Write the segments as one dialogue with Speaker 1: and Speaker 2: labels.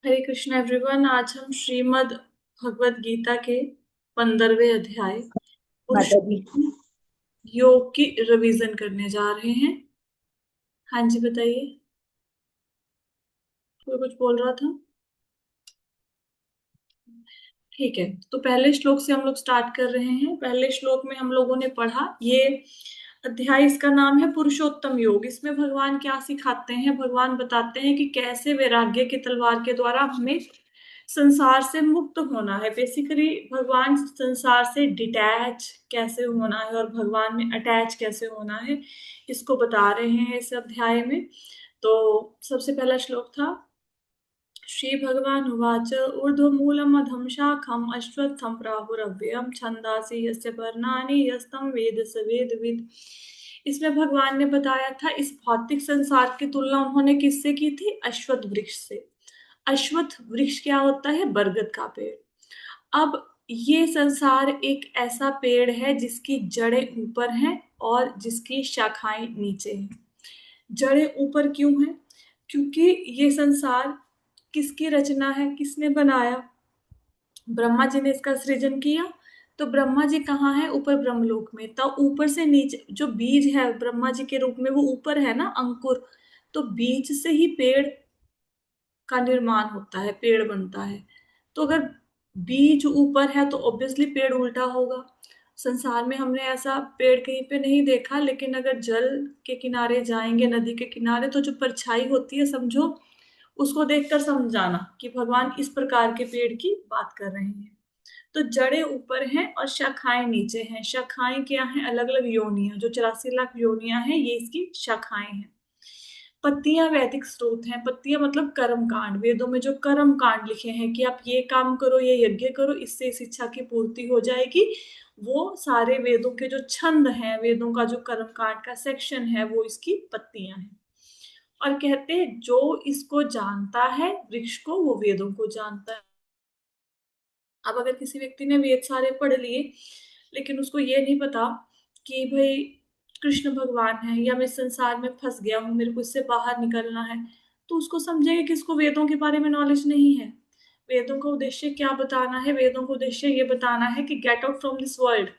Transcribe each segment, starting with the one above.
Speaker 1: हरे Krishna everyone. आज हम श्रीमद् भगवत गीता के 15वें अध्याय
Speaker 2: माता जी।
Speaker 1: पुरुषोत्तम योग की रिवीजन करने जा रहे हैं। हाँ जी, बताइए। कोई कुछ बोल रहा था? ठीक है, तो पहले श्लोक से हम लोग स्टार्ट कर रहे हैं। पहले श्लोक में हम लोगों ने पढ़ा, ये अध्याय इसका नाम है पुरुषोत्तम योग। इसमें भगवान क्या सिखाते हैं? भगवान बताते हैं कि कैसे वैराग्य की तलवार के द्वारा हमें संसार से मुक्त होना है। बेसिकली भगवान संसार से डिटैच कैसे होना है और भगवान में अटैच कैसे होना है, इसको बता रहे हैं इस अध्याय में। तो सबसे पहला श्लोक था, श्री भगवान उवाच ऊर्ध्वमूलम् अधम शाखम् अश्वत्थं प्राहुरव्ययम् छन्दांसि यस्य पर्णानि यस्तं वेद स वेदविद्। इसमें भगवान ने बताया था, इस भौतिक संसार की तुलना उन्होंने किससे की थी? अश्वत्थ वृक्ष से। अश्वत्थ वृक्ष क्या होता है? बरगद का पेड़। अब ये संसार एक ऐसा पेड़ है जिसकी जड़ें ऊपर हैं और जिसकी शाखाएं नीचे हैं। जड़ें ऊपर क्यों हैं? क्योंकि ये संसार किसकी रचना है, किसने बनाया? ब्रह्मा जी ने इसका सृजन किया। तो ब्रह्मा जी कहाँ है? ऊपर ब्रह्मलोक में। तो ऊपर से नीचे जो बीज है ब्रह्मा जी के रूप में, वो ऊपर है ना, अंकुर। तो बीज से ही पेड़ का निर्माण होता है, पेड़ बनता है। तो अगर बीज ऊपर है तो ऑब्वियसली पेड़ उल्टा होगा। संसार में हमने ऐसा पेड़ कहीं पे नहीं देखा, लेकिन अगर जल के किनारे जाएंगे, नदी के किनारे, तो जो परछाई होती है, समझो उसको देखकर समझाना कि भगवान इस प्रकार के पेड़ की बात कर रहे हैं। तो जड़ें ऊपर हैं और शाखाएं नीचे हैं। शाखाएं क्या हैं? अलग अलग योनियां, जो 84 लाख योनियां हैं, ये इसकी शाखाएं हैं। पत्तियां वैदिक स्रोत हैं। पत्तियां मतलब कर्म कांड। वेदों में जो कर्म कांड लिखे हैं कि आप ये काम करो, ये यज्ञ करो, इससे इस इच्छा की पूर्ति हो जाएगी, वो सारे वेदों के जो छंद हैं, वेदों का जो कर्म कांड का सेक्शन है, वो इसकी पत्तियां हैं। और कहते हैं जो इसको जानता है वृक्ष को, वो वेदों को जानता है। अब अगर किसी व्यक्ति ने वेद सारे पढ़ लिए, लेकिन उसको ये नहीं पता कि भाई कृष्ण भगवान है, या मैं इस संसार में फंस गया हूँ, मेरे को इससे बाहर निकलना है, तो उसको समझेगा कि इसको वेदों के बारे में नॉलेज नहीं है। वेदों का उद्देश्य क्या बताना है? वेदों का उद्देश्य ये बताना है कि get out from this world.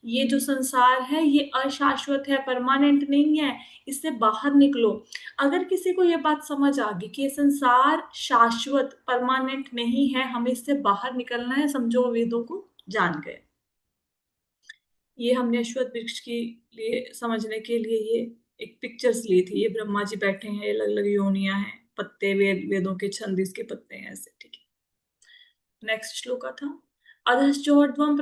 Speaker 1: ये जो संसार है ये अशाश्वत है, परमानेंट नहीं है, इससे बाहर निकलो। अगर किसी को ये बात समझ आ गई कि ये संसार शाश्वत परमानेंट नहीं है, हमें इससे बाहर निकलना है, समझो वो वेदों को जान गए। ये हमने अश्वत्थ वृक्ष के लिए समझने के लिए ये एक पिक्चर्स ली थी। ये ब्रह्मा जी बैठे हैं, अलग अलग योनियां हैं, पत्ते वेदों के छंद इसके पत्ते हैं ऐसे, ठीक है। नेक्स्ट श्लोक था, अधश्चोर्ध्वं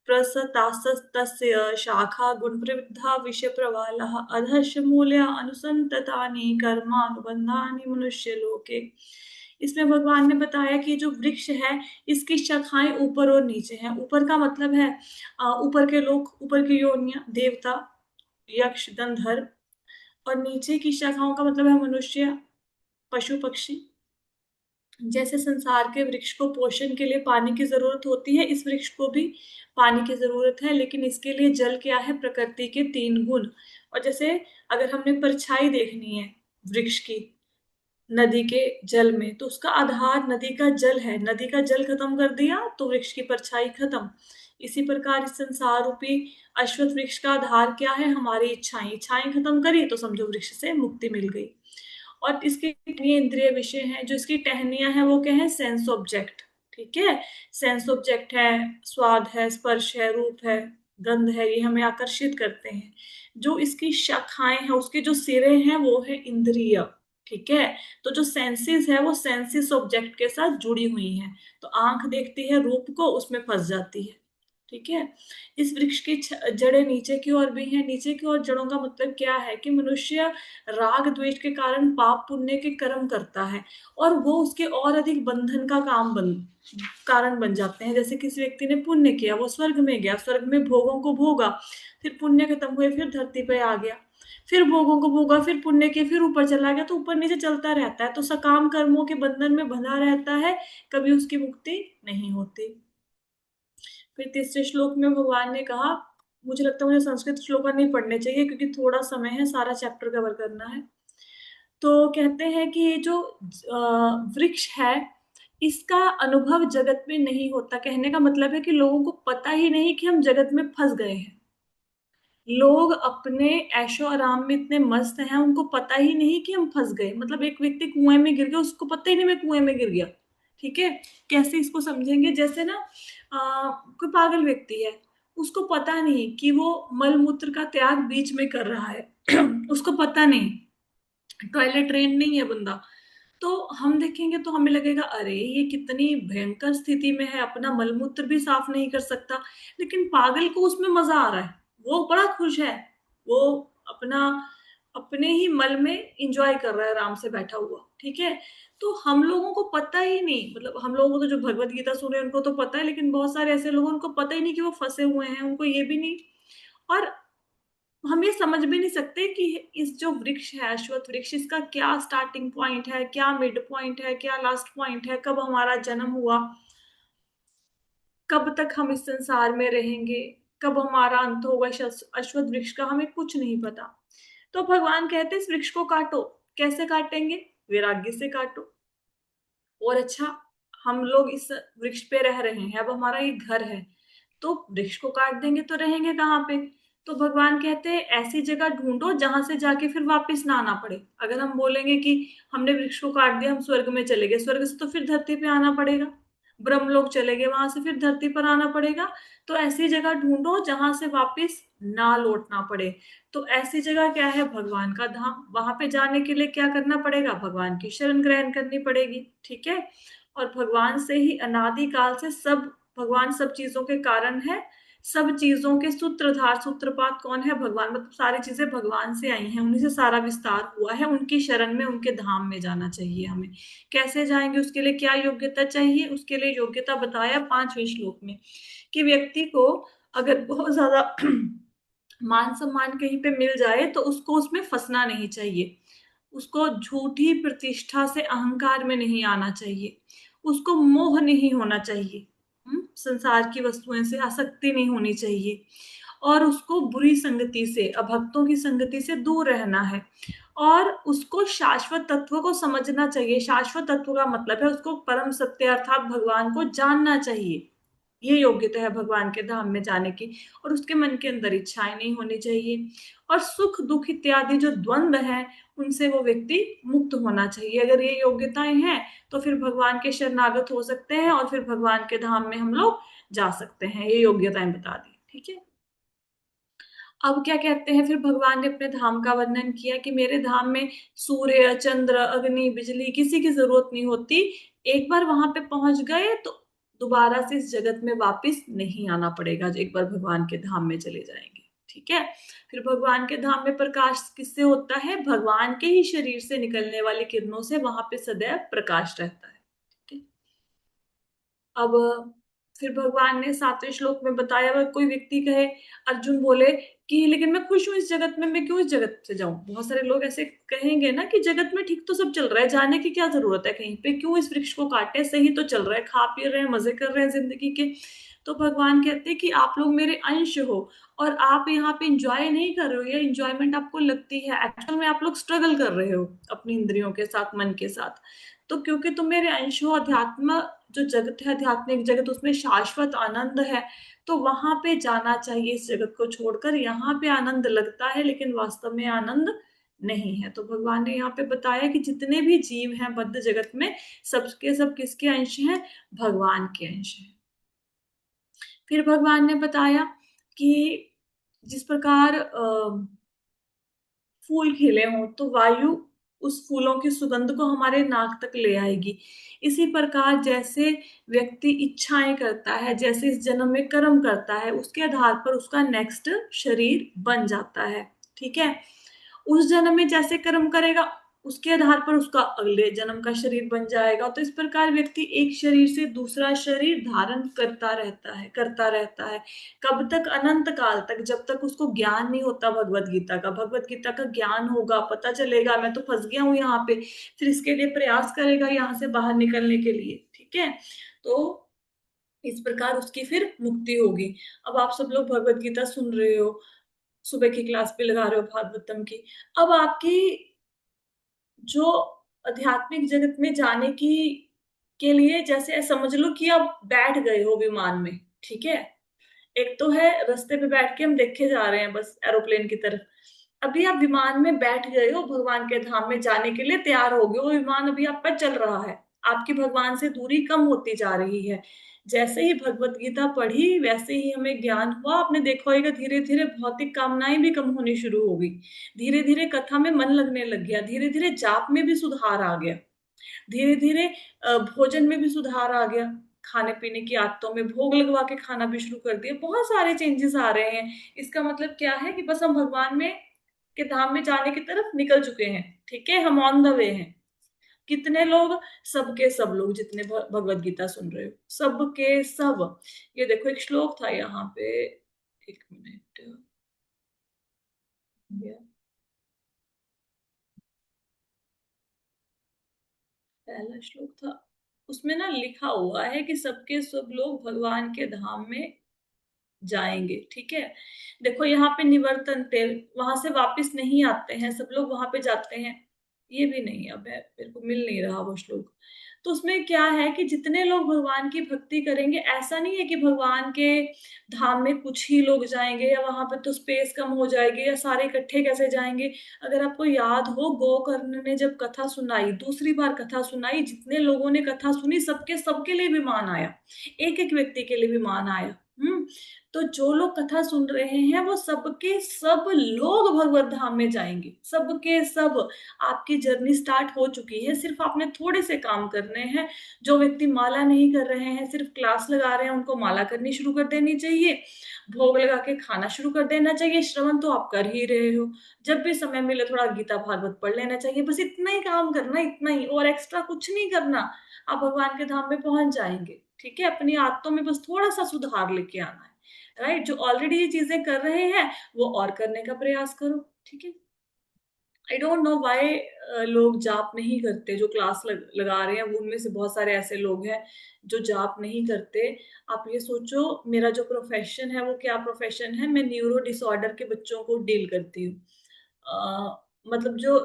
Speaker 1: प्रसतास्तस्य शाखा गुणप्रवृद्धा विषयप्रवालः अधश्च मूल्या अनुसंततानि कर्मानुबंधानि मनुष्यलोके। इसमें भगवान ने बताया कि जो वृक्ष है, इसकी शाखाएं ऊपर और नीचे हैं। ऊपर का मतलब है ऊपर के लोग, ऊपर की योनियां, देवता, यक्ष, गंधर्व। और नीचे की शाखाओं का मतलब है मनुष्य, पशु, पक्षी। जैसे संसार के वृक्ष को पोषण के लिए पानी की जरूरत होती है, इस वृक्ष को भी पानी की जरूरत है, लेकिन इसके लिए जल क्या है? प्रकृति के 3 गुण। और जैसे अगर हमने परछाई देखनी है वृक्ष की नदी के जल में, तो उसका आधार नदी का जल है। नदी का जल खत्म कर दिया तो वृक्ष की परछाई खत्म। इसी प्रकार इस संसार रूपी अश्वत्थ वृक्ष का आधार क्या है? हमारी इच्छाएं। इच्छाएं खत्म करी तो समझो वृक्ष से मुक्ति मिल गई। और इसके कितनी इंद्रिय विषय हैं? जो इसकी टहनियां हैं वो क्या है? Sense object. ठीक है, सेंस ऑब्जेक्ट है, स्वाद है, स्पर्श है, रूप है, गंध है, ये हमें आकर्षित करते हैं। जो इसकी शाखाएं हैं, उसके जो सिरे हैं, वो है इंद्रिय। ठीक है, तो जो सेंसेस है वो सेंसेस ऑब्जेक्ट के साथ जुड़ी हुई हैं। तो आंख देखती है रूप को, उसमें फंस जाती है। ठीक है, इस वृक्ष की जड़ें नीचे की ओर भी हैं। नीचे की ओर जड़ों का मतलब क्या है? कि मनुष्य राग द्वेष के कारण पाप पुण्य के कर्म करता है, और वो उसके और अधिक बंधन का कारण बन जाते हैं। जैसे किसी व्यक्ति ने पुण्य किया, वो स्वर्ग में गया, स्वर्ग में भोगों को भोगा, फिर पुण्य खत्म हुए, फिर धरती पे आ गया, फिर भोगों को भोगा, फिर पुण्य के, फिर ऊपर चला गया। तो ऊपर नीचे चलता रहता है, तो सकाम कर्मों के बंधन में बंधा रहता है, कभी उसकी मुक्ति नहीं होती। फिर तीसरे श्लोक में भगवान ने कहा, मुझे लगता है मुझे संस्कृत श्लोक नहीं पढ़ने चाहिए क्योंकि थोड़ा समय है, सारा चैप्टर कवर करना है। तो कहते हैं कि ये जो वृक्ष है, इसका अनुभव जगत में नहीं होता। कहने का मतलब है कि लोगों को पता ही नहीं कि हम जगत में फंस गए हैं। लोग अपने ऐशो आराम में इतने मस्त हैं, उनको पता ही नहीं कि हम फंस गए। मतलब एक व्यक्ति कुएं में गिर गया, उसको पता ही नहीं मैं कुएं में गिर गया। ठीक है। कैसे इसको समझेंगे? जैसे ना कोई पागल व्यक्ति है, उसको पता नहीं कि वो मल मूत्र का त्याग बीच में कर रहा है। उसको पता नहीं, टॉयलेट ट्रेन नहीं है बंदा। तो हम देखेंगे तो हमें लगेगा अरे ये कितनी भयंकर स्थिति में है, अपना मलमूत्र भी साफ नहीं कर सकता। लेकिन पागल को उसमें मजा आ रहा है, वो बड़ा खुश है। वो अपना अपने ही मल में इंजॉय कर रहा है, आराम से बैठा हुआ। ठीक है। तो हम लोगों को पता ही नहीं, मतलब हम लोगों को तो जो भगवत गीता सुन रहे हैं उनको तो पता है, लेकिन बहुत सारे ऐसे लोग हैं, उनको पता ही नहीं कि वो फंसे हुए हैं, उनको ये भी नहीं। और हम ये समझ भी नहीं सकते कि इस जो वृक्ष है, अश्वत्थ वृक्ष, इसका क्या स्टार्टिंग पॉइंट है, क्या मिड पॉइंट है, क्या लास्ट पॉइंट है, कब हमारा जन्म हुआ, कब तक हम इस संसार में रहेंगे, कब हमारा अंत होगा इस अश्वत्थ वृक्ष का, हमें कुछ नहीं पता। तो भगवान कहते हैं इस वृक्ष को काटो। कैसे काटेंगे? वैराग्य से काटो। और अच्छा, हम लोग इस वृक्ष पे रह रहे हैं, अब हमारा ये घर है, तो वृक्ष को काट देंगे तो रहेंगे कहाँ पे? तो भगवान कहते हैं ऐसी जगह ढूंढो जहां से जाके फिर वापस ना आना पड़े। अगर हम बोलेंगे कि हमने वृक्ष को काट दिया, हम स्वर्ग में चले गए, स्वर्ग से तो फिर धरती पे आना पड़ेगा। ब्रह्मलोक चले गए, वहां से फिर धरती पर आना पड़ेगा। तो ऐसी जगह ढूंढो जहां से वापस ना लौटना पड़े। तो ऐसी जगह क्या है? भगवान का धाम। वहां पे जाने के लिए क्या करना पड़ेगा? भगवान की शरण ग्रहण करनी पड़ेगी। ठीक है। और भगवान से ही अनादि काल से सब, भगवान सब चीजों के कारण है, सब चीजों के सूत्रधार, सूत्रपात कौन है? भगवान। मतलब सारी चीजें भगवान से आई हैं, उन्हीं से सारा विस्तार हुआ है। उनकी शरण में, उनके धाम में जाना चाहिए हमें। कैसे जाएंगे? उसके लिए क्या योग्यता चाहिए? उसके लिए योग्यता बताया 5वें श्लोक में, कि व्यक्ति को अगर बहुत ज्यादा मान सम्मान कहीं पे मिल जाए तो उसको उसमें फंसना नहीं चाहिए। उसको झूठी प्रतिष्ठा से अहंकार में नहीं आना चाहिए। उसको मोह नहीं होना चाहिए। संसार की वस्तुएं से आसक्ति नहीं होनी चाहिए। और उसको बुरी संगति से, अभक्तों की संगति से दूर रहना है। और उसको शाश्वत तत्व को समझना चाहिए। शाश्वत तत्व का मतलब है उसको परम सत्य अर्थात भगवान को जानना चाहिए। ये योग्यता है भगवान के धाम में जाने की। और उसके मन के अंदर इच्छाएं नहीं होनी चाहिए। और सुख दुख इत्यादि जो द्वंद्व है, उनसे वो व्यक्ति मुक्त होना चाहिए। अगर ये योग्यताएं हैं तो फिर भगवान के शरणागत हो सकते हैं, और फिर भगवान के धाम में हम लोग जा सकते हैं। ये योग्यताएं बता दी। ठीक है। अब क्या कहते हैं? फिर भगवान ने अपने धाम का वर्णन किया कि मेरे धाम में सूर्य, चंद्र, अग्नि, बिजली किसी की जरूरत नहीं होती। एक बार वहां पे पहुंच गए तो दोबारा से इस जगत में वापस नहीं आना पड़ेगा, जो एक बार भगवान के धाम में चले जाएंगे। ठीक है। फिर भगवान के धाम में प्रकाश किससे होता है? भगवान के ही शरीर से निकलने वाली किरणों से वहां पे सदैव प्रकाश रहता है। ठीक है। अब फिर भगवान ने 7वें श्लोक में बताया, अगर कोई व्यक्ति कहे, अर्जुन बोले कि लेकिन मैं खुश हूं इस जगत में, मैं क्यों इस जगत से जाऊं? बहुत सारे लोग ऐसे कहेंगे ना कि जगत में ठीक तो सब चल रहा है, जाने की क्या जरूरत है कहीं पे, क्यों इस वृक्ष को काटे, सही तो चल रहा है, खा पी रहे हैं, मजे कर रहे हैं जिंदगी के। तो भगवान कहते हैं कि आप लोग मेरे अंश हो, और आप यहाँ पे इंजॉय नहीं कर रहे हो, या इंजॉयमेंट आपको लगती है, एक्चुअल में आप लोग स्ट्रगल कर रहे हो अपनी इंद्रियों के साथ, मन के साथ। तो क्योंकि तुम मेरे अंश हो, अध्यात्म जो जगत है, आध्यात्मिक जगत, उसमें शाश्वत आनंद है। तो वहां पे जाना चाहिए इस जगत को छोड़कर। यहाँ पे आनंद लगता है लेकिन वास्तव में आनंद नहीं है। तो भगवान ने यहाँ पे बताया कि जितने भी जीव हैं बद्ध जगत में, सबके सब किसके अंश हैं? भगवान के अंश हैं। फिर भगवान ने बताया कि जिस प्रकार फूल खिले हों तो वायु उस फूलों की सुगंध को हमारे नाक तक ले आएगी। इसी प्रकार जैसे व्यक्ति इच्छाएं करता है, जैसे इस जन्म में कर्म करता है, उसके आधार पर उसका नेक्स्ट शरीर बन जाता है। ठीक है। उस जन्म में जैसे कर्म करेगा, उसके आधार पर उसका अगले जन्म का शरीर बन जाएगा। तो इस प्रकार व्यक्ति एक शरीर से दूसरा शरीर धारण करता रहता है। कब तक? अनंत काल तक, जब तक उसको ज्ञान नहीं होता भगवत गीता का। भगवत गीता का ज्ञान होगा, पता चलेगा मैं तो फंस गया हूं यहाँ पे, फिर इसके लिए प्रयास करेगा यहाँ से बाहर निकलने के लिए। ठीक है। तो इस प्रकार उसकी फिर मुक्ति होगी। अब आप सब लोग भगवत गीता सुन रहे हो, सुबह की क्लास भी लगा रहे हो भागवतम की। अब आपकी जो आध्यात्मिक जगत में जाने की के लिए, जैसे समझ लो कि आप बैठ गए हो विमान में, ठीक है। एक तो है रास्ते पे बैठ के हम देखे जा रहे हैं बस एरोप्लेन की तरफ। अभी आप विमान में बैठ गए हो, भगवान के धाम में जाने के लिए तैयार हो गए हो, विमान अभी आप पर चल रहा है। आपकी भगवान से दूरी कम होती जा रही है। जैसे ही भगवत गीता पढ़ी वैसे ही हमें ज्ञान हुआ। आपने देखा होगा धीरे धीरे भौतिक कामनाएं भी कम होनी शुरू हो गई। धीरे धीरे कथा में मन लगने लग गया। धीरे धीरे जाप में भी सुधार आ गया। धीरे धीरे भोजन में भी सुधार आ गया। खाने पीने की आदतों में भोग लगवा के खाना भी शुरू कर दिया। बहुत सारे चेंजेस आ रहे हैं। इसका मतलब क्या है कि बस हम भगवान में के धाम में जाने की तरफ निकल चुके हैं। ठीक है, हम ऑन द वे हैं। कितने लोग? सबके सब लोग जितने भगवत गीता सुन रहे हो, सबके सब। ये देखो एक श्लोक था यहाँ पे, एक मिनट। ये पहला श्लोक था, उसमें ना लिखा हुआ है कि सबके सब लोग भगवान के धाम में जाएंगे। ठीक है, देखो यहाँ पे निवर्तन थे, वहां से वापस नहीं आते हैं, सब लोग वहां पे जाते हैं। ये भी नहीं, अब मेरे को मिल नहीं रहा वो श्लोक। तो उसमें क्या है कि जितने लोग भगवान की भक्ति करेंगे, ऐसा नहीं है कि भगवान के धाम में कुछ ही लोग जाएंगे या वहां पे तो स्पेस कम हो जाएगी या सारे इकट्ठे कैसे जाएंगे। अगर आपको याद हो, गोकर्ण ने जब कथा सुनाई, दूसरी बार कथा सुनाई, जितने लोगों ने कथा सुनी सबके सबके लिए विमान आया। एक एक व्यक्ति के लिए विमान आया। तो जो लोग कथा सुन रहे हैं वो सबके सब लोग भगवत धाम में जाएंगे, सबके सब। आपकी जर्नी स्टार्ट हो चुकी है, सिर्फ आपने थोड़े से काम करने हैं। जो व्यक्ति माला नहीं कर रहे हैं, सिर्फ क्लास लगा रहे हैं, उनको माला करनी शुरू कर देनी चाहिए। भोग लगा के खाना शुरू कर देना चाहिए। श्रवण तो आप कर ही रहे हो। जब भी समय मिले थोड़ा गीता भागवत पढ़ लेना चाहिए। बस इतना ही काम करना, इतना ही, और एक्स्ट्रा कुछ नहीं करना। आप भगवान के धाम में पहुंच जाएंगे। ठीक है, अपनी आदतों में बस थोड़ा सा सुधार लेके आना है। राइट, जो ऑलरेडी ये चीजें कर रहे हैं वो और करने का प्रयास करो। ठीक है। आई डोंट नो व्हाई लोग जाप नहीं करते। जो क्लास लगा रहे हैं वो उनमें से बहुत सारे ऐसे लोग हैं जो जाप नहीं करते। आप ये सोचो, मेरा जो प्रोफेशन है वो क्या प्रोफेशन है, मैं न्यूरो डिसऑर्डर के बच्चों को डील करती हूँ। मतलब जो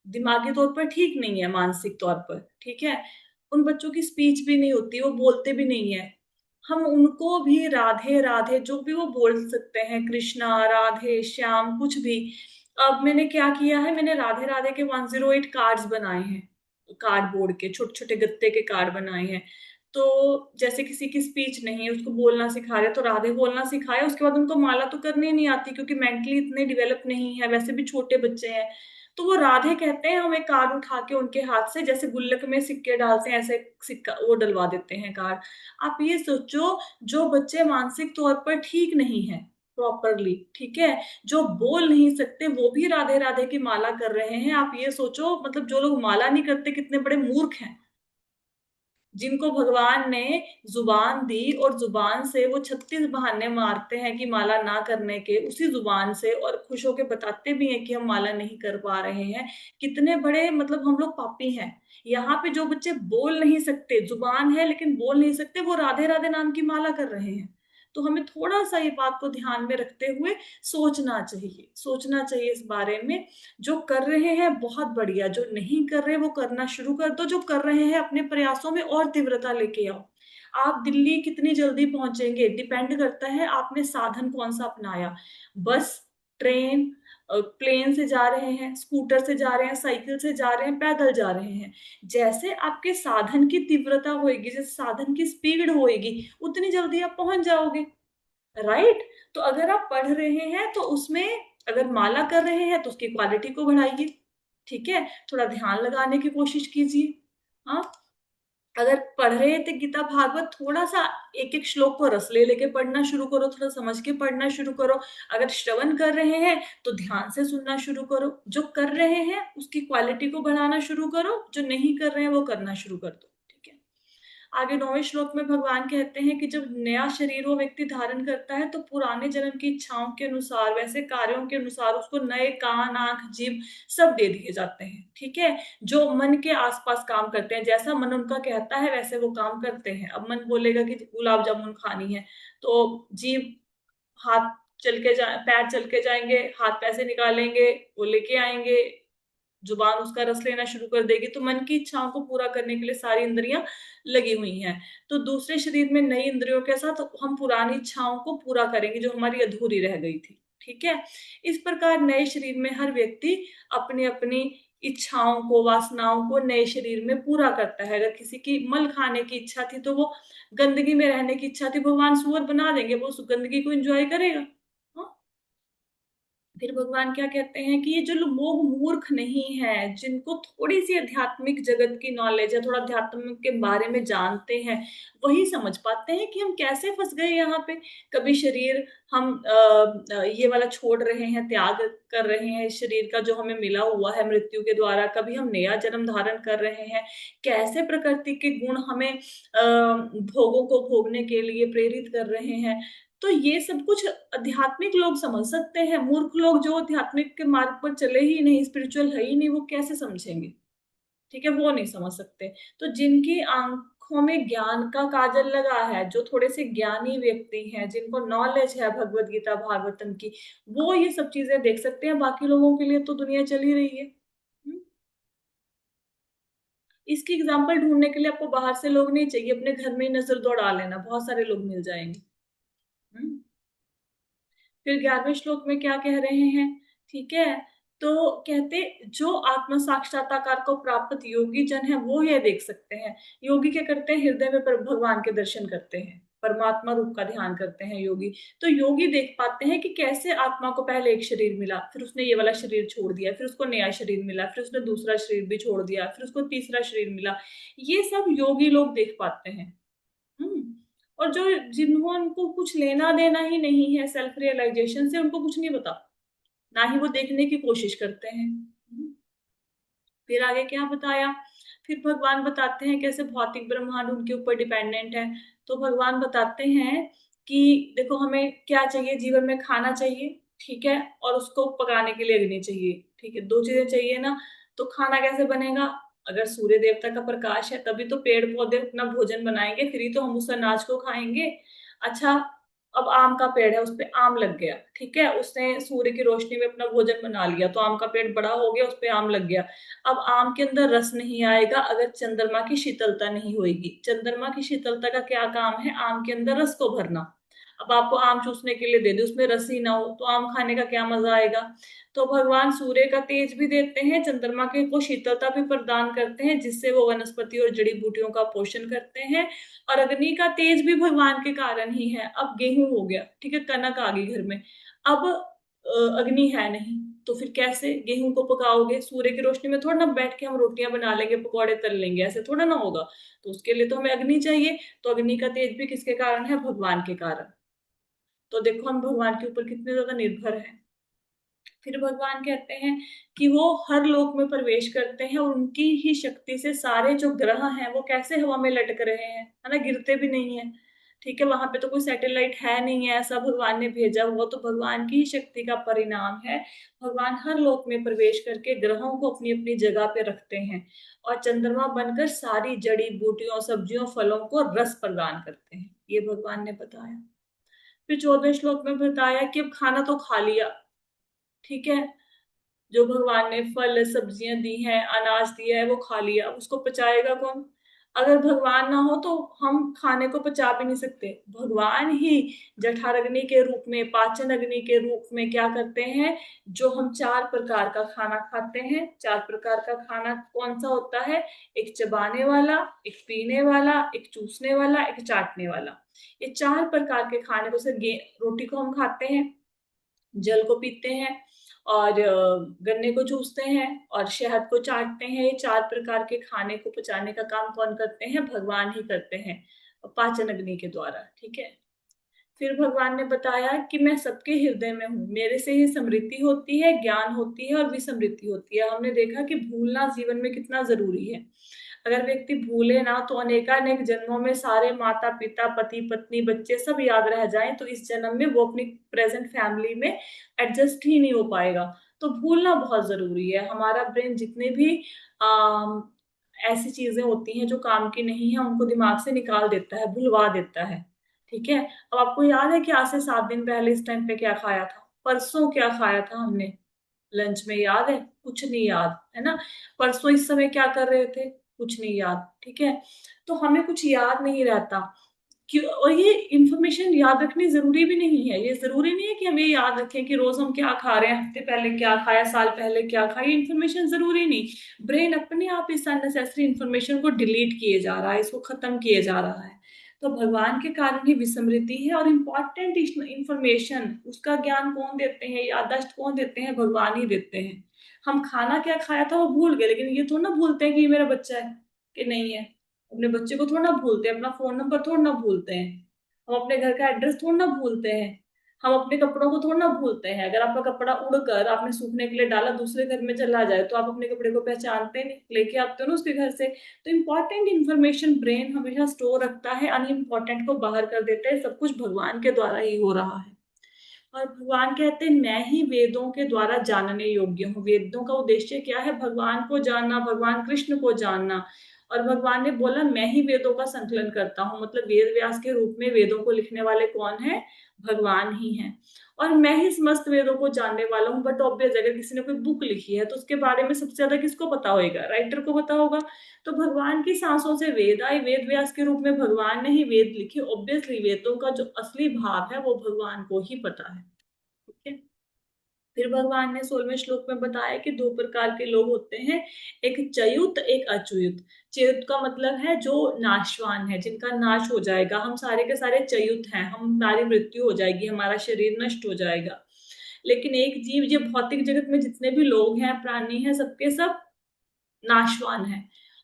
Speaker 1: दिमागी तौर पर ठीक नहीं है, मानसिक तौर पर, ठीक है। उन बच्चों की स्पीच भी नहीं होती, वो बोलते भी नहीं है। हम उनको भी राधे राधे जो भी वो बोल सकते हैं, कृष्णा, राधे, श्याम, कुछ भी। अब मैंने क्या किया है, मैंने राधे राधे के 108 कार्ड्स बनाए हैं। कार्डबोर्ड के छोटे छोटे गत्ते के कार्ड बनाए हैं। तो जैसे किसी की स्पीच नहीं है, उसको बोलना सिखा रहे, तो राधे बोलना सिखाया। उसके बाद उनको माला तो करनी नहीं आती क्योंकि मेंटली इतने डेवलप नहीं है, वैसे भी छोटे बच्चे हैं। तो वो राधे कहते हैं, हम एक कार्ड उठा के उनके हाथ से, जैसे गुल्लक में सिक्के डालते हैं ऐसे सिक्का वो डलवा देते हैं कार्ड। आप ये सोचो, जो बच्चे मानसिक तौर पर ठीक नहीं है प्रॉपरली, ठीक है, जो बोल नहीं सकते, वो भी राधे राधे की माला कर रहे हैं। आप ये सोचो, मतलब जो लोग माला नहीं करते कितने बड़े मूर्ख हैं। जिनको भगवान ने जुबान दी और जुबान से वो 36 बहाने मारते हैं कि माला ना करने के, उसी जुबान से, और खुश होके बताते भी हैं कि हम माला नहीं कर पा रहे हैं। कितने बड़े, मतलब हम लोग पापी हैं। यहाँ पे जो बच्चे बोल नहीं सकते, जुबान है लेकिन बोल नहीं सकते, वो राधे राधे नाम की माला कर रहे हैं। तो हमें थोड़ा सा ये बात को ध्यान में रखते हुए सोचना चाहिए, सोचना चाहिए इस बारे में। जो कर रहे हैं बहुत बढ़िया, जो नहीं कर रहे वो करना शुरू कर दो, जो कर रहे हैं अपने प्रयासों में और तीव्रता लेके आओ। आप दिल्ली कितनी जल्दी पहुंचेंगे डिपेंड करता है आपने साधन कौन सा अपनाया। बस, ट्रेन, प्लेन से जा रहे हैं, स्कूटर से जा रहे हैं, साइकिल से जा रहे हैं, पैदल जा रहे हैं। जैसे आपके साधन की तीव्रता होएगी, जैसे साधन की स्पीड होएगी, उतनी जल्दी आप पहुंच जाओगे। राइट। तो अगर आप पढ़ रहे हैं तो उसमें, अगर माला कर रहे हैं तो उसकी क्वालिटी को बढ़ाइए। ठीक है, थोड़ा ध्यान लगाने की कोशिश कीजिए। हाँ, अगर पढ़ रहे थे गीता भागवत, थोड़ा सा एक एक श्लोक को रस ले लेके पढ़ना शुरू करो, थोड़ा समझ के पढ़ना शुरू करो। अगर श्रवण कर रहे हैं तो ध्यान से सुनना शुरू करो। जो कर रहे हैं उसकी क्वालिटी को बढ़ाना शुरू करो, जो नहीं कर रहे हैं वो करना शुरू कर दो। ठीक है। आगे 9वें श्लोक में भगवान कहते हैं कि जब नया शरीर वो व्यक्ति धारण करता है तो पुराने जन्म की इच्छाओं के अनुसार, वैसे कार्यों के अनुसार उसको नए कान, आंख, जीभ सब दे दिए जाते हैं। ठीक है, जो मन के आसपास काम करते हैं, जैसा मन उनका कहता है वैसे वो काम करते हैं। अब मन बोलेगा कि गुलाब जामुन खानी है, तो जीभ, हाथ चल के जा पैर चल के जाएंगे, हाथ पैसे निकालेंगे, वो लेके आएंगे। जुबान उसका रस लेना शुरू कर देगी, तो मन की इच्छाओं को पूरा करने के लिए सारी इंद्रियां लगी हुई हैं। तो दूसरे शरीर में नई इंद्रियों के साथ हम पुरानी इच्छाओं को पूरा करेंगे जो हमारी अधूरी रह गई थी। ठीक है। इस प्रकार नए शरीर में हर व्यक्ति अपनी अपनी इच्छाओं को, वासनाओं को नए शरीर में पूरा करता है। अगर किसी की मल खाने की इच्छा थी तो वो गंदगी में रहने की इच्छा थी, भगवान सुअर बना देंगे, वो उस गंदगी को एंजॉय करेगा। हाँ? फिर भगवान क्या कहते हैं कि ये जो लोग मूर्ख नहीं है, जिनको थोड़ी सी आध्यात्मिक जगत की नॉलेज है, थोड़ा अध्यात्म के बारे में जानते हैं, वही समझ पाते हैं कि हम कैसे फंस गए यहाँ पे। कभी शरीर हम ये वाला छोड़ रहे हैं, त्याग कर रहे हैं इस शरीर का जो हमें मिला हुआ है मृत्यु के द्वारा, कभी हम नया जन्म धारण कर रहे हैं। कैसे प्रकृति के गुण हमें भोगों को भोगने के लिए प्रेरित कर रहे हैं। तो ये सब कुछ आध्यात्मिक लोग समझ सकते हैं। मूर्ख लोग जो आध्यात्मिक के मार्ग पर चले ही नहीं, स्पिरिचुअल है ही नहीं, वो कैसे समझेंगे? ठीक है, वो नहीं समझ सकते। तो जिनकी आंखों में ज्ञान का काजल लगा है, जो थोड़े से ज्ञानी व्यक्ति हैं, जिनको नॉलेज है भगवत गीता भागवतम की, वो ये सब चीजें देख सकते हैं। बाकी लोगों के लिए तो दुनिया चल ही रही है। इसकी एग्जाम्पल ढूंढने के लिए आपको बाहर से लोग नहीं चाहिए, अपने घर में ही नजर दौड़ा लेना, बहुत सारे लोग मिल जाएंगे। हम्म। फिर 11वें श्लोक में क्या कह रहे हैं? ठीक है। तो कहते, जो आत्म साक्षात्कार को प्राप्त योगी जन है वो ये देख सकते हैं। योगी क्या करते हैं? हृदय में भगवान के दर्शन करते हैं, परमात्मा रूप का ध्यान करते हैं योगी। तो योगी देख पाते हैं कि कैसे आत्मा को पहले एक शरीर मिला, फिर उसने ये वाला शरीर छोड़ दिया, फिर उसको नया शरीर मिला, फिर उसने दूसरा शरीर भी छोड़ दिया, फिर उसको तीसरा शरीर मिला। ये सब योगी लोग देख पाते हैं। हम्म। और जो जिन्हों उनको कुछ लेना देना ही नहीं है सेल्फ रियलाइजेशन से, उनको कुछ नहीं पता, ना ही वो देखने की कोशिश करते हैं। फिर आगे क्या बताया? फिर भगवान बताते हैं कैसे भौतिक ब्रह्मांड उनके ऊपर डिपेंडेंट है। तो भगवान बताते हैं कि देखो, हमें क्या चाहिए जीवन में? खाना चाहिए, ठीक है, और उसको पकाने के लिए अग्नि चाहिए, ठीक है, दो चीजें चाहिए ना। तो खाना कैसे बनेगा? अगर सूर्य देवता का प्रकाश है तभी तो पेड़ पौधे अपना भोजन बनाएंगे, फिर ही तो हम उस अनाज को खाएंगे। अच्छा, अब आम का पेड़ है, उस पे आम लग गया, ठीक है, उसने सूर्य की रोशनी में अपना भोजन बना लिया, तो आम का पेड़ बड़ा हो गया, उस पे आम लग गया। अब आम के अंदर रस नहीं आएगा अगर चंद्रमा की शीतलता नहीं होगी। चंद्रमा की शीतलता का क्या काम है? आम के अंदर रस को भरना। अब आपको आम चूसने के लिए दे दे, उसमें रस ही ना हो, तो आम खाने का क्या मजा आएगा? तो भगवान सूर्य का तेज भी देते हैं, चंद्रमा के को शीतलता भी प्रदान करते हैं, जिससे वो वनस्पति और जड़ी बूटियों का पोषण करते हैं। और अग्नि का तेज भी भगवान के कारण ही है। अब गेहूं हो गया, ठीक है, कनक आ गई घर में, अब अग्नि है नहीं, तो फिर कैसे गेहूं को पकाओगे? सूर्य की रोशनी में थोड़ा ना बैठ के हम रोटियां बना लेंगे, पकौड़े तल लेंगे, ऐसे थोड़ा ना होगा। तो उसके लिए तो हमें अग्नि चाहिए। तो अग्नि का तेज भी किसके कारण है? भगवान के कारण। तो देखो, हम भगवान के ऊपर कितने ज्यादा निर्भर हैं। फिर भगवान कहते हैं कि वो हर लोक में प्रवेश करते हैं, और उनकी ही शक्ति से सारे जो ग्रह हैं वो कैसे हवा में लटक रहे हैं, है ना, गिरते भी नहीं है। ठीक है, वहां पे तो कोई सैटेलाइट है नहीं है, ऐसा भगवान ने भेजा हुआ, तो भगवान की ही शक्ति का परिणाम है। भगवान हर लोक में प्रवेश करके ग्रहों को अपनी अपनी जगह पे रखते हैं, और चंद्रमा बनकर सारी जड़ी बूटियों, सब्जियों, फलों को रस प्रदान करते हैं। ये भगवान ने बताया। फिर 14वें श्लोक में बताया कि अब खाना तो खा लिया, ठीक है, जो भगवान ने फल सब्जियां दी हैं, अनाज दिया है, वो खा लिया, उसको पचाएगा कौन? अगर भगवान ना हो तो हम खाने को पचा भी नहीं सकते। भगवान ही जठर अग्नि के रूप में, पाचन अग्नि के रूप में क्या करते हैं? जो हम 4 प्रकार का खाना खाते हैं, 4 प्रकार का खाना कौन सा होता है? एक चबाने वाला, एक पीने वाला, एक चूसने वाला, एक चाटने वाला। ये 4 प्रकार के खाने को, जैसे रोटी को हम खाते हैं, जल को पीते हैं, और गन्ने को चूसते हैं, और शहद को चाटते हैं। ये 4 प्रकार के खाने को पचाने का काम कौन करते हैं? भगवान ही करते हैं, पाचन अग्नि के द्वारा। ठीक है। फिर भगवान ने बताया कि मैं सबके हृदय में हूँ, मेरे से ही समृद्धि होती है, ज्ञान होती है और विसमृद्धि होती है। हमने देखा कि भूलना जीवन में कितना जरूरी है। अगर व्यक्ति भूले ना तो अनेकानेक जन्मों में सारे माता पिता, पति पत्नी, बच्चे सब याद रह जाएं, तो इस जन्म में वो अपनी प्रेजेंट फैमिली में एडजस्ट ही नहीं हो पाएगा। तो भूलना बहुत जरूरी है। हमारा ब्रेन जितने भी आ, ऐसी चीजें होती हैं जो काम की नहीं है, उनको दिमाग से निकाल देता है, भुलवा देता है। ठीक है। अब आपको याद है कि आज से 7 दिन पहले इस टाइम पे क्या खाया था? परसों क्या खाया था हमने? लंच में याद है? कुछ नहीं याद, है ना? परसों इस समय क्या कर रहे थे? कुछ नहीं याद, ठीक है? तो हमें कुछ याद नहीं रहता क्यों? और ये इंफॉर्मेशन याद रखनी जरूरी भी नहीं है। ये जरूरी नहीं है कि हम ये याद रखें कि रोज हम क्या खा रहे हैं, हफ्ते पहले क्या खाया, साल पहले क्या खाया। ये इंफॉर्मेशन जरूरी नहीं। ब्रेन अपने आप इस अननेसेसरी इंफॉर्मेशन को डिलीट किए जा रहा है, इसको खत्म किए जा रहा है। तो भगवान के कारण ही विस्मृति है। और इम्पोर्टेंट इंफॉर्मेशन, उसका ज्ञान कौन देते हैं, याददाश्त कौन देते हैं? भगवान ही देते हैं। हम खाना क्या खाया था वो भूल गए, लेकिन ये थोड़ा ना भूलते हैं कि ये मेरा बच्चा है कि नहीं है। अपने बच्चे को थोड़ा ना भूलते हैं, अपना फोन नंबर थोड़ा ना भूलते हैं, हम अपने घर का एड्रेस थोड़ा ना भूलते हैं, हम अपने कपड़ों को थोड़ा ना भूलते हैं। अगर आपका कपड़ा उड़कर आपने सूखने के लिए डाला, दूसरे घर में चला जाए, तो आप अपने कपड़े को पहचानते नहीं, लेके आते हो ना उसके घर से। तो इम्पोर्टेंट इन्फॉर्मेशन ब्रेन हमेशा स्टोर रखता है, अनइम्पोर्टेंट को बाहर कर देता है। सब कुछ भगवान के द्वारा ही हो रहा है। और भगवान कहते हैं मैं ही वेदों के द्वारा जानने योग्य हूँ। वेदों का उद्देश्य क्या है? भगवान को जानना, भगवान कृष्ण को जानना। और भगवान ने बोला मैं ही वेदों का संकलन करता हूँ, मतलब वेद व्यास के रूप में वेदों को लिखने वाले कौन है? भगवान ही है। और मैं ही समस्त वेदों को जानने वाला हूँ। बट ऑब्वियस, अगर किसी ने कोई बुक लिखी है तो उसके बारे में सबसे ज्यादा किसको पता होगा? राइटर को पता होगा। तो भगवान की सांसों से वेद आए, वेद व्यास के रूप में भगवान ने ही वेद लिखे। ऑब्वियसली वेदों का जो असली भाव है वो भगवान को ही पता है। ठीक है। फिर भगवान ने 16वें श्लोक में बताया कि दो प्रकार के लोग होते हैं, एक च्युत, एक अच्युत। च्युत का मतलब है जो नाशवान है, जिनका नाश हो जाएगा। हम सारे के सारे च्युत हैं, हमारी मृत्यु हो जाएगी, हमारा शरीर नष्ट हो जाएगा। लेकिन एक जीव, जो भौतिक जगत में जितने भी लोग हैं, प्राणी हैं, सबके सब नाशवान है।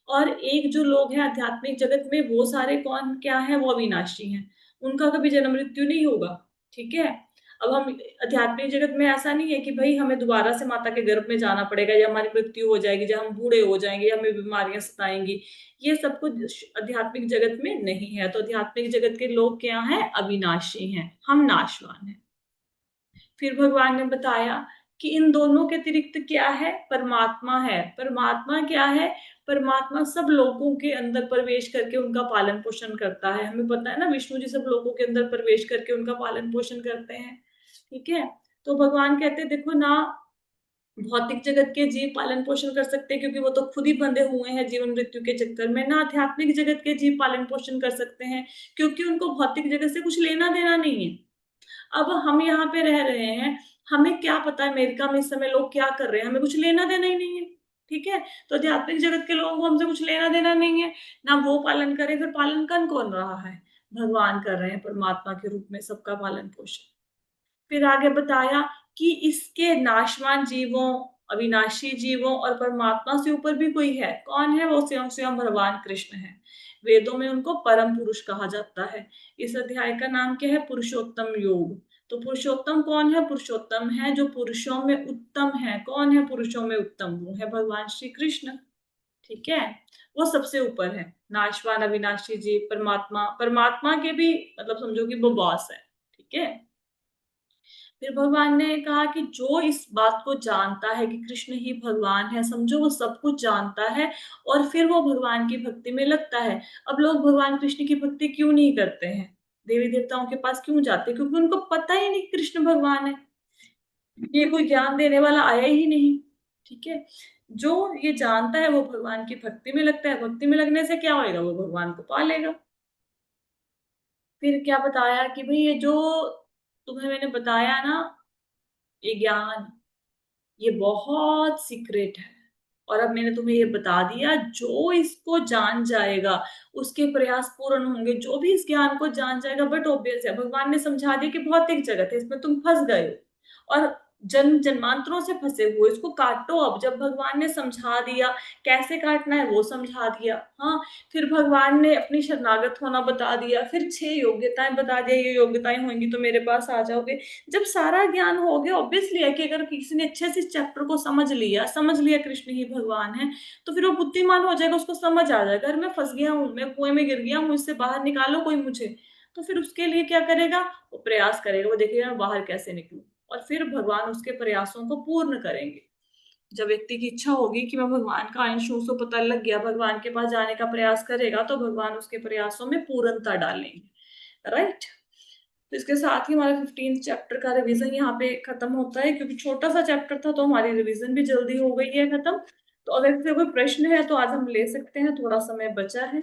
Speaker 1: और एक जो लोग हैं आध्यात्मिक जगत में, वो सारे कौन क्या है? वो अविनाशी हैं। उनका कभी जन्म मृत्यु नहीं होगा। ठीक है। अब हम आध्यात्मिक जगत में, ऐसा नहीं है कि भाई हमें दोबारा से माता के गर्भ में जाना पड़ेगा, या हमारी मृत्यु हो जाएगी, या हम बूढ़े हो जाएंगे, या हमें बीमारियां सताएंगी। ये सब कुछ आध्यात्मिक जगत में नहीं है। तो आध्यात्मिक जगत के लोग क्या हैं? अविनाशी हैं, हम नाशवान हैं। फिर भगवान ने बताया कि इन दोनों के अतिरिक्त क्या है? परमात्मा है। परमात्मा क्या है? परमात्मा सब लोगों के अंदर प्रवेश करके उनका पालन पोषण करता है। हमें पता है ना, विष्णु जी सब लोगों के अंदर प्रवेश करके उनका पालन पोषण करते हैं। ठीक है। तो भगवान कहते हैं देखो ना, भौतिक जगत के जीव पालन पोषण कर सकते हैं क्योंकि वो तो खुद ही बंधे हुए हैं जीवन मृत्यु के चक्कर में। ना आध्यात्मिक जगत के जीव पालन पोषण कर सकते हैं क्योंकि उनको भौतिक जगत से कुछ लेना देना नहीं है। अब हम यहाँ पे रह रहे हैं, हमें क्या पता है अमेरिका में इस समय लोग क्या कर रहे हैं? हमें कुछ लेना देना ही नहीं है। ठीक है। तो आध्यात्मिक जगत के लोगों को हमसे कुछ लेना देना नहीं है। ना वो पालन करे, फिर पालन कौन रहा है? भगवान कर रहे हैं परमात्मा के रूप में सबका पालन पोषण। फिर आगे बताया कि इसके नाशवान जीवों, अविनाशी जीवों और परमात्मा से ऊपर भी कोई है। कौन है वो? स्वयं स्वयं भगवान कृष्ण है। वेदों में उनको परम पुरुष कहा जाता है। इस अध्याय का नाम क्या है? पुरुषोत्तम योग। तो पुरुषोत्तम कौन है? पुरुषोत्तम है जो पुरुषों में उत्तम है। कौन है पुरुषों में उत्तम? वो है भगवान श्री कृष्ण। ठीक है। वो सबसे ऊपर है। नाशवान, अविनाशी जीव, परमात्मा, परमात्मा के भी मतलब समझो कि वो बॉस है। ठीक है। फिर भगवान ने कहा कि जो इस बात को जानता है कि कृष्ण ही भगवान है, समझो वो सब कुछ जानता है, और फिर वो भगवान की भक्ति में लगता है। अब लोग भगवान कृष्ण की भक्ति क्यों नहीं करते हैं? देवी देवताओं के पास क्यों जाते? क्योंकि उनको पता ही नहीं कृष्ण भगवान है। ये कोई ज्ञान देने वाला आया ही नहीं। ठीक है। जो ये जानता है वो भगवान की भक्ति में लगता है। भक्ति में लगने से क्या होएगा? वो भगवान को पा लेगा। फिर क्या बताया कि भाई ये जो तुम्हें मैंने बताया ना, ये ज्ञान, ये बहुत सीक्रेट है। और अब मैंने तुम्हें ये बता दिया, जो इसको जान जाएगा उसके प्रयास पूर्ण होंगे। जो भी इस ज्ञान को जान जाएगा, बट ऑब्वियस है भगवान ने समझा दिया कि भौतिक जगत है, इसमें तुम फंस गए हो और जन्म जन्मांतरों से फंसे हुए, इसको काटो। अब जब भगवान ने समझा दिया कैसे काटना है, वो समझा दिया। हाँ। फिर भगवान ने अपनी शरणागत होना बता दिया, फिर 6 योग्यताएं बता दिया, ये योग्यताएं होंगी तो मेरे पास आ जाओगे। जब सारा ज्ञान हो गया, ऑब्वियसली है कि अगर किसी ने अच्छे से इस चैप्टर को समझ लिया कृष्ण ही भगवान है, तो फिर वो बुद्धिमान हो जाएगा, उसको समझ आ जाएगा अगर मैं फंस गया हूँ, मैं कुएं में गिर गया हूँ, इससे बाहर निकालो कोई मुझे। तो फिर उसके लिए क्या करेगा? वो प्रयास करेगा, वो देखेगा मैं बाहर कैसे निकलूं। और फिर भगवान उसके प्रयासों को पूर्ण करेंगे। जब व्यक्ति की इच्छा होगी कि मैं भगवान का अंश हूं, उसको पता लग गया, भगवान के पास जाने का प्रयास करेगा, तो भगवान उसके प्रयासों में पूर्णता डालेंगे। राइट। तो इसके साथ ही हमारा 15th चैप्टर का रिवीजन यहाँ पे खत्म होता है, क्योंकि छोटा सा चैप्टर था तो हमारी रिवीजन भी जल्दी हो गई है खत्म। तो अगर किसी को कोई प्रश्न है तो आज हम ले सकते हैं, थोड़ा समय बचा है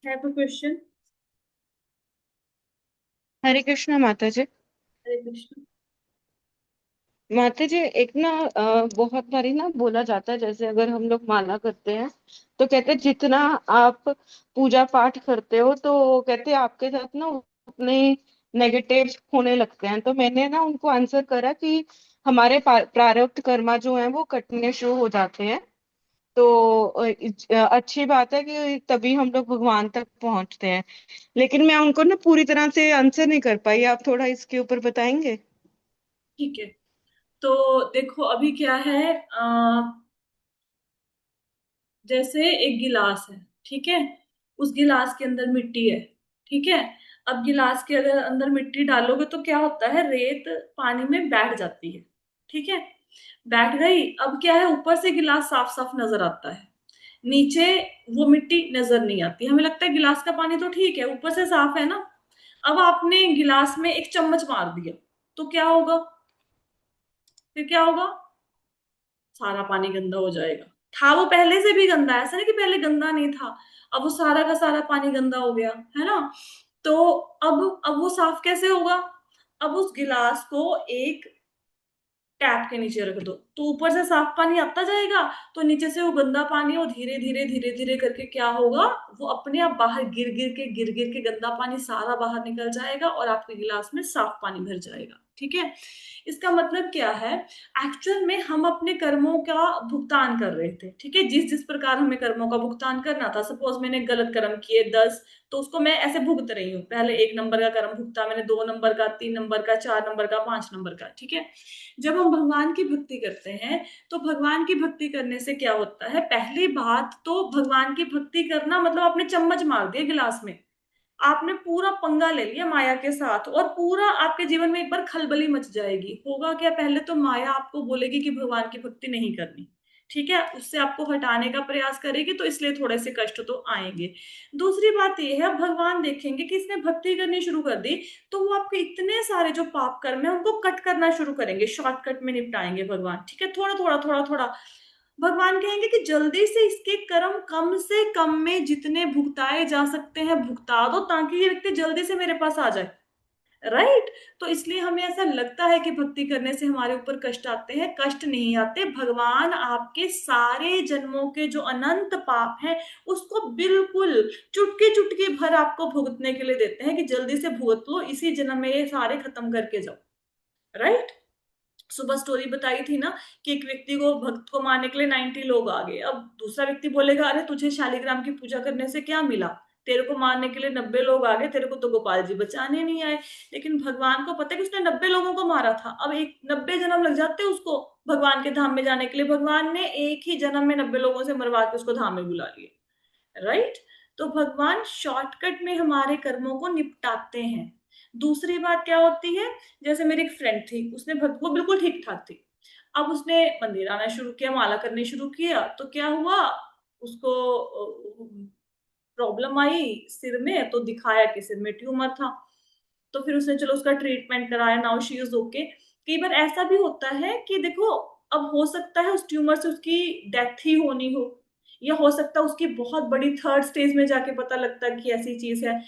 Speaker 1: कोई क्वेश्चन?
Speaker 2: हरे कृष्णा माता जी।
Speaker 1: हरे कृष्ण।
Speaker 2: माता जी, एक ना बहुत बारी ना बोला जाता है, जैसे अगर हम लोग माला करते हैं तो कहते हैं जितना आप पूजा पाठ करते हो तो कहते हैं आपके साथ ना उतने नेगेटिव होने लगते हैं। तो मैंने ना उनको आंसर करा कि हमारे प्रारब्ध कर्मा जो हैं वो कटने शुरू हो जाते हैं। तो अच्छी बात है कि तभी हम लोग भगवान तक पहुंचते हैं। लेकिन मैं उनको ना पूरी तरह से आंसर नहीं कर पाई। आप थोड़ा इसके ऊपर बताएंगे?
Speaker 1: ठीक है। तो देखो अभी क्या है, जैसे एक गिलास है, ठीक है, उस गिलास के अंदर मिट्टी है, ठीक है। अब गिलास के अगर अंदर मिट्टी डालोगे तो क्या होता है, रेत पानी में बैठ जाती है, ठीक है। बैठ गई, अब क्या है, ऊपर से गिलास साफ साफ नजर आता है, नीचे वो मिट्टी नजर नहीं आती, हमें लगता है गिलास का पानी तो ठीक है, ऊपर से साफ है ना। अब आपने गिलास में एक चम्मच मार दिया, तो क्या होगा, फिर क्या होगा, सारा पानी गंदा हो जाएगा। था वो पहले से भी गंदा, ऐसा नहीं कि पहले गंदा नहीं था, अब वो सारा का सारा पानी गंदा हो गया, है ना। तो अब वो साफ कैसे होगा, अब उस गिलास को एक टैप के नीचे रख दो तो ऊपर से साफ पानी आता जाएगा, तो नीचे से वो गंदा पानी वो धीरे धीरे धीरे धीरे करके क्या होगा, वो अपने आप बाहर गिर गिर के गंदा पानी सारा बाहर निकल जाएगा और आपके गिलास में साफ पानी भर जाएगा, ठीक है। इसका मतलब क्या है, एक्चुअल में हम अपने कर्मों का भुगतान कर रहे थे, ठीक है, जिस जिस प्रकार हमें कर्मों का भुगतान करना था। सपोज मैंने गलत कर्म किए 10, तो उसको मैं ऐसे भुगत रही हूँ, पहले 1 नंबर का कर्म भुगता मैंने, 2 नंबर का, 3 नंबर का, 4 नंबर का, 5 नंबर का, ठीक है। जब हम भगवान की भक्ति करते हैं तो भगवान की भक्ति करने से क्या होता है, पहली बात तो भगवान की भक्ति करना मतलब आपने चम्मच मार दिया गिलास में, आपने पूरा पंगा ले लिया माया के साथ, और पूरा आपके जीवन में एक बार खलबली मच जाएगी। होगा क्या, पहले तो माया आपको बोलेगी कि भगवान की भक्ति नहीं करनी, ठीक है, उससे आपको हटाने का प्रयास करेगी, तो इसलिए थोड़े से कष्ट तो आएंगे। दूसरी बात यह है, अब भगवान देखेंगे कि इसने भक्ति करनी शुरू कर दी, तो वो आपके इतने सारे जो पाप कर्म है उनको कट करना शुरू करेंगे, शॉर्टकट में निपटाएंगे भगवान, ठीक है, थोड़ा थोड़ा थोड़ा थोड़ा। भगवान कहेंगे कि जल्दी से इसके कर्म कम से कम में जितने भुगताए जा सकते हैं भुगता दो, ताकि ये व्यक्ति जल्दी से मेरे पास आ जाए, राइट। तो इसलिए हमें ऐसा लगता है कि भक्ति करने से हमारे ऊपर कष्ट आते हैं, कष्ट नहीं आते। भगवान आपके सारे जन्मों के जो अनंत पाप हैं उसको बिल्कुल चुटकी चुटकी भर आपको भुगतने के लिए देते हैं, कि जल्दी से भुगत लो, इसी जन्म में ये सारे खत्म करके जाओ, राइट। सुबह स्टोरी बताई थी ना, कि एक व्यक्ति को, भक्त को मारने के लिए 90 लोग आ गए। अब दूसरा व्यक्ति बोलेगा, अरे तुझे शालिग्राम की पूजा करने से क्या मिला, तेरे को मारने के लिए 90 लोग आ गए, तेरे को तो गोपाल जी बचाने नहीं आए। लेकिन भगवान को पता है कि उसने 90 लोगों को मारा था, अब एक 90 जन्म लग जाते उसको भगवान के धाम में जाने के लिए, भगवान ने एक ही जन्म में 90 लोगों से मरवा के उसको धाम में बुला लिया, राइट। तो भगवान शॉर्टकट में हमारे कर्मों को निपटाते हैं। दूसरी बात क्या होती है, जैसे मेरी एक फ्रेंड थी, उसने वो बिल्कुल ठीक ठाक थी, अब उसने मंदिर आना शुरू किया, माला करनी शुरू किया, तो क्या हुआ, उसको प्रॉब्लम आई सिर में, तो दिखाया कि सिर में ट्यूमर था। तो फिर उसने चलो उसका ट्रीटमेंट कराया, नाउ शी इज ओके। कई बार ऐसा भी होता है कि देखो, अब हो सकता है उस ट्यूमर से उसकी डेथ ही होनी हो, या हो सकता है उसकी बहुत बड़ी थर्ड स्टेज में जाके पता लगता है कि ऐसी चीज है।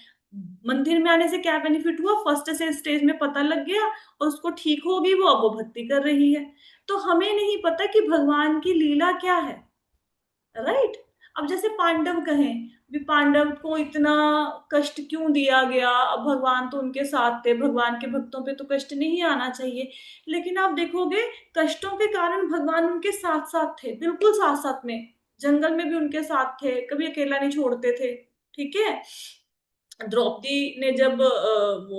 Speaker 1: मंदिर में आने से क्या बेनिफिट हुआ, फर्स्ट से स्टेज में पता लग गया और उसको ठीक हो गई, वो अब वो भक्ति कर रही है। तो हमें नहीं पता कि भगवान की लीला क्या है, राइट। अब जैसे पांडव कहें, भी पांडव को इतना कष्ट क्यों दिया गया, अब भगवान तो उनके साथ थे, भगवान के भक्तों पे तो कष्ट नहीं आना चाहिए। लेकिन आप देखोगे, कष्टों के कारण भगवान उनके साथ साथ थे, बिल्कुल साथ साथ में, जंगल में भी उनके साथ थे, कभी अकेला नहीं छोड़ते थे, ठीक है। द्रौपदी ने जब वो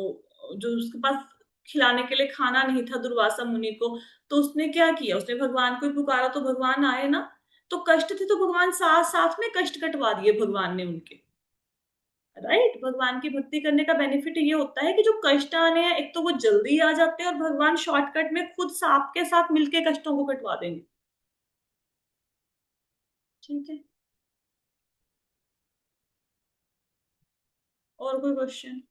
Speaker 1: जो उसके पास खिलाने के लिए खाना नहीं था दुर्वासा मुनि को, तो उसने क्या किया, उसने भगवान को ही पुकारा तो भगवान आए ना। तो कष्ट थे तो भगवान साथ साथ में कष्ट कटवा दिए भगवान ने उनके, राइट। भगवान की भक्ति करने का बेनिफिट ये होता है कि जो कष्ट आने हैं, एक तो वो जल्दी आ जाते हैं, और भगवान शॉर्टकट में खुद सांप के साथ मिलके कष्टों को कटवा देंगे, ठीक है। और कोई क्वेश्चन?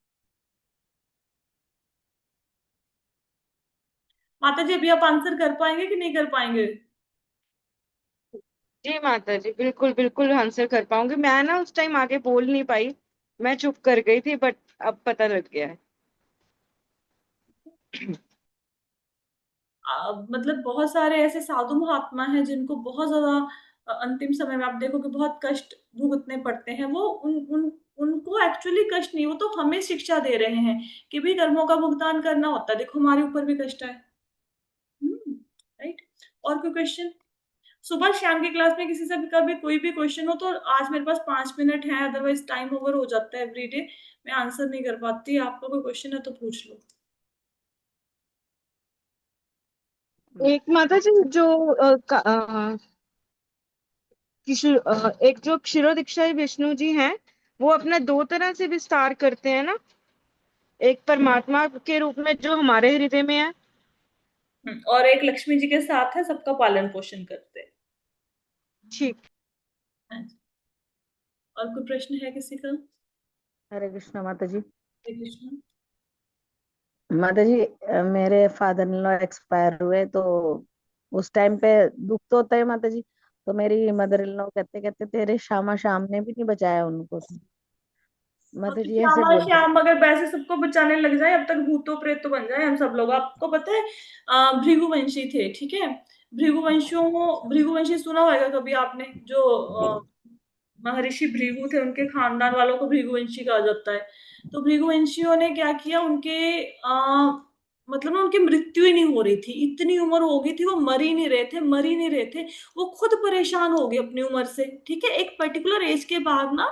Speaker 1: माता जी, अभी आप आंसर कर पाएंगे कि नहीं कर पाएंगे?
Speaker 2: जी माता जी, बिल्कुल बिल्कुल आंसर कर पाऊंगी। मैं ना उस टाइम आगे बोल नहीं पाई, मैं चुप कर गई थी, बट अब पता लग गया है।
Speaker 1: मतलब बहुत सारे ऐसे साधु महात्मा हैं जिनको बहुत ज्यादा अंतिम समय में आप देखो कि बहुत कष्ट भुगतने पड़ते हैं। वो उन उन उनको एक्चुअली कष्ट नहीं, वो तो हमें शिक्षा दे रहे हैं कि भी कर्मों का भुगतान करना होता है। देखो हमारे ऊपर भी कष्ट है। राइट। और कोई क्वेश्चन? सुबह शाम की क्लास में किसी से भी कभी कोई भी क्वेश्चन हो तो आज मेरे पास 5 मिनट है, अदरवाइज टाइम ओवर हो जाता है एवरीडे। मैं आंसर नहीं कर पाती। आपका कोई क्वेश्चन है तो पूछ लो।
Speaker 2: एक माता जी, जो एक जो क्षीरो दीक्षाई विष्णु जी हैं, वो अपना दो तरह से विस्तार करते हैं ना। एक परमात्मा के रूप में जो हमारे हृदय में है।
Speaker 1: और एक लक्ष्मी जी के साथ है, सबका पालन पोषण करते हैं।
Speaker 2: ठीक।
Speaker 1: हाँ जी। और कोई प्रश्न है किसी का?
Speaker 3: हरे कृष्णा माता जी।
Speaker 1: हरे कृष्ण।
Speaker 3: माता जी, मेरे फादर इन लॉ एक्सपायर हुए, तो उस टाइम पे दुख तो होता है माता जी। तो मेरी मदर इन लॉ कहते कहते तेरे श्यामा श्याम ने भी नहीं बचाया उनको, तो
Speaker 1: हाँ,
Speaker 3: माता
Speaker 1: तो
Speaker 3: जी ऐसे
Speaker 1: श्यामा
Speaker 3: बोलते।
Speaker 1: श्याम अगर वैसे सबको बचाने लग जाए, अब तक भूतो प्रेत तो बन जाए हम सब लोग। आपको पता है भृगुवंशी थे, ठीक है? भृगुवंशियों भृगुवंशी सुना होगा कभी आपने? जो महर्षि भृगु थे, उनके खानदान वालों को भृगुवंशी कहा जाता है। तो भृगुवंशियों ने क्या किया, उनके मतलब ना उनकी मृत्यु ही नहीं हो रही थी, इतनी उम्र हो गई थी, वो मर ही नहीं रहे थे, मर ही नहीं रहे थे। वो खुद परेशान हो गए अपनी उम्र से, ठीक है? एक पर्टिकुलर एज के बाद ना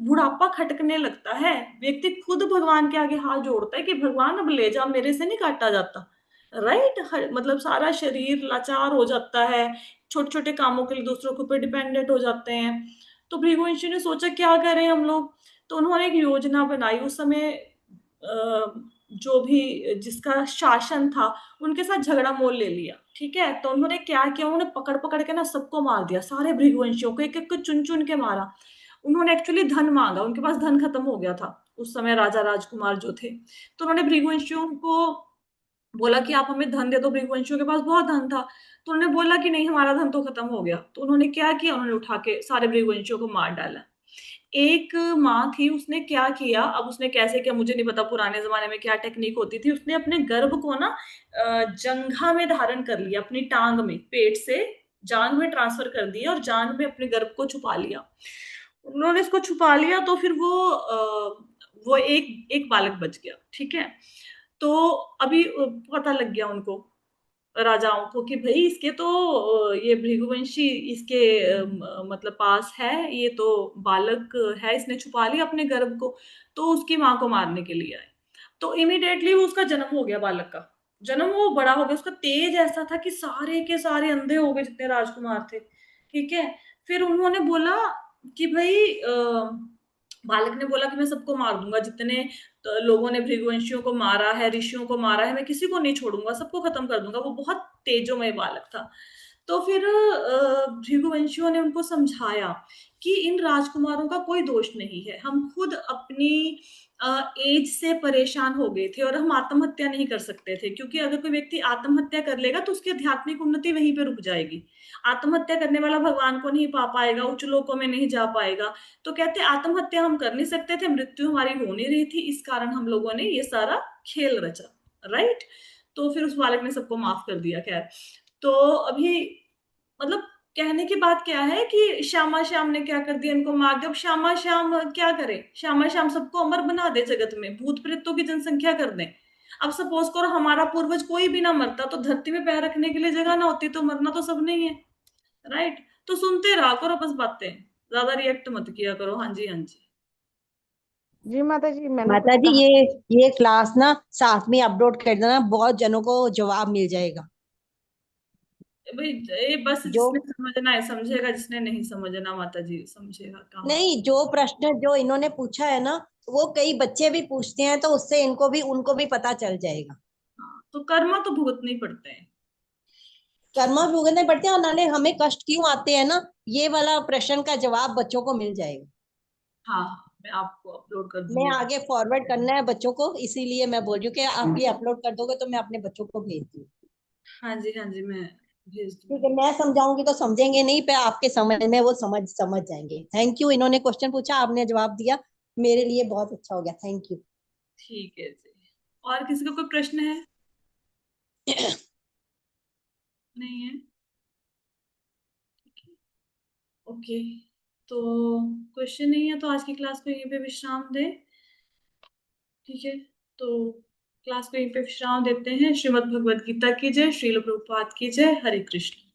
Speaker 1: बुढ़ापा खटकने लगता है। व्यक्ति खुद भगवान के आगे हाथ जोड़ता है कि भगवान अब ले जा, मेरे से नहीं काटा जाता। राइट। मतलब सारा शरीर लाचार हो जाता है, छोटे छोटे कामों के लिए दूसरों के ऊपर डिपेंडेंट हो जाते हैं। तो भृगुवंशी ने सोचा क्या करें हम लोग। तो उन्होंने एक योजना बनाई। उस समय जो भी जिसका शासन था, उनके साथ झगड़ा मोल ले लिया, ठीक है? तो उन्होंने क्या किया, उन्होंने पकड़ पकड़ के ना सबको मार दिया, सारे भृगुवंशियों को एक एक को चुन चुन के मारा। उन्होंने एक्चुअली धन मांगा, उनके पास धन खत्म हो गया था उस समय, राजा राजकुमार जो थे। तो उन्होंने भृगुवंशियों को बोला कि आप हमें धन दे दो। भृगुवंशियों के पास बहुत धन था। तो उन्होंने बोला कि नहीं, हमारा धन तो खत्म हो गया। तो उन्होंने क्या किया, उन्होंने उठा के सारे भृगुवंशियों को मार डाला। एक माँ थी, उसने क्या किया, अब उसने कैसे किया मुझे नहीं पता, पुराने जमाने में क्या टेक्निक होती थी, उसने अपने गर्भ को ना जंघा में धारण कर लिया, अपनी टांग में, पेट से जांग में ट्रांसफर कर दिया और जांग में अपने गर्भ को छुपा लिया। उन्होंने इसको छुपा लिया तो फिर वो एक एक बालक बच गया, ठीक है? तो अभी पता लग गया उनको, राजाओं को, कि भाई इसके तो ये भृगुवंशी इसके मतलब पास है, ये तो बालक है, इसने छुपा लिया अपने गर्भ को। तो उसकी माँ को मारने के लिए आए। तो इमिडिएटली वो उसका जन्म हो गया, बालक का जन्म। वो बड़ा हो गया, उसका तेज ऐसा था कि सारे के सारे अंधे हो गए जितने राजकुमार थे, ठीक है? फिर उन्होंने बोला कि भाई बालक ने बोला कि मैं सबको मार दूंगा, जितने तो लोगों ने भृगुवंशियों को मारा है, ऋषियों को मारा है, मैं किसी को नहीं छोड़ूंगा, सबको खत्म कर दूंगा। वो बहुत तेजोमय बालक था। तो फिर भृगुवंशियों ने उनको समझाया कि इन राजकुमारों का कोई दोष नहीं है, हम खुद अपनी एज से परेशान हो गए थे और हम आत्महत्या नहीं कर सकते थे, क्योंकि अगर कोई व्यक्ति आत्महत्या कर लेगा तो उसकी आध्यात्मिक उन्नति वहीं पे रुक जाएगी। आत्महत्या करने वाला भगवान को नहीं पा पाएगा, उच्च लोकों में नहीं जा पाएगा। तो कहते आत्महत्या हम कर नहीं सकते थे, मृत्यु हमारी हो नहीं रही थी, इस कारण हम लोगों ने ये सारा खेल रचा। राइट। तो फिर उस बालक ने सबको माफ कर दिया। खैर, तो अभी मतलब कहने की बात क्या है कि श्यामा श्याम ने क्या कर दिया, इनको मार दिया। अब श्यामा श्याम क्या करे? श्यामा श्याम सबको अमर बना दे, जगत में भूत प्रेतों की जनसंख्या कर दे। अब सपोज करो हमारा पूर्वज कोई भी ना मरता, तो धरती में पैर रखने के लिए जगह ना होती, तो मरना तो सबने ही है। राइट। तो सुनते रहा करो बस बातें, ज्यादा रिएक्ट मत किया करो। हाँ जी, हाँ जी।
Speaker 2: जी माता जी, मैंने
Speaker 4: माता
Speaker 2: कुछ
Speaker 4: जी,
Speaker 2: कहा?
Speaker 4: ये क्लास ना साथ में अपलोड कर देना, बहुत जनों को जवाब मिल जाएगा।
Speaker 1: भाई ये बस
Speaker 4: जो
Speaker 1: जिसने समझना है समझेगा, जिसने नहीं समझना माता जी समझेगा कहाँ।
Speaker 4: नहीं, जो प्रश्न जो इन्होंने पूछा है ना, वो कई बच्चे भी पूछते हैं, तो उससे इनको भी उनको भी पता चल जाएगा।
Speaker 1: हाँ, तो कर्म तो भुगतने ही पड़ते हैं।
Speaker 4: कर्म भुगतने पड़ते हैं, और नाले हमें कष्ट क्यों आते हैं ना, ये वाला प्रश्न का जवाब बच्चों को मिल जाएगा।
Speaker 1: हाँ हाँ, मैं आपको अपलोड कर
Speaker 4: मैं
Speaker 1: दूंगी।
Speaker 4: आगे फॉरवर्ड करना है बच्चों को, इसीलिए मैं बोल रही हूँ कि आप ये अपलोड कर दोगे तो मैं अपने बच्चों को भेज दूँ।
Speaker 1: हाँ जी, हाँ जी, मैं भेज
Speaker 4: ठीक है,
Speaker 1: दूंगी।
Speaker 4: मैं समझाऊंगी तो समझेंगे नहीं, पे आपके समझ में वो समझ समझ जाएंगे। थैंक यू, इन्होंने क्वेश्चन पूछा, आपने जवाब दिया, मेरे लिए बहुत अच्छा हो गया, थैंक यू।
Speaker 1: ठीक है जी। और किसी का कोई प्रश्न है? नहीं है? ओके, तो क्वेश्चन नहीं है तो आज की क्लास को यहीं पे विश्राम दें। ठीक है, तो क्लास को यहीं पे विश्राम देते हैं। श्रीमद् भगवद गीता की जय, श्रील प्रभुपाद की जय, हरे कृष्ण।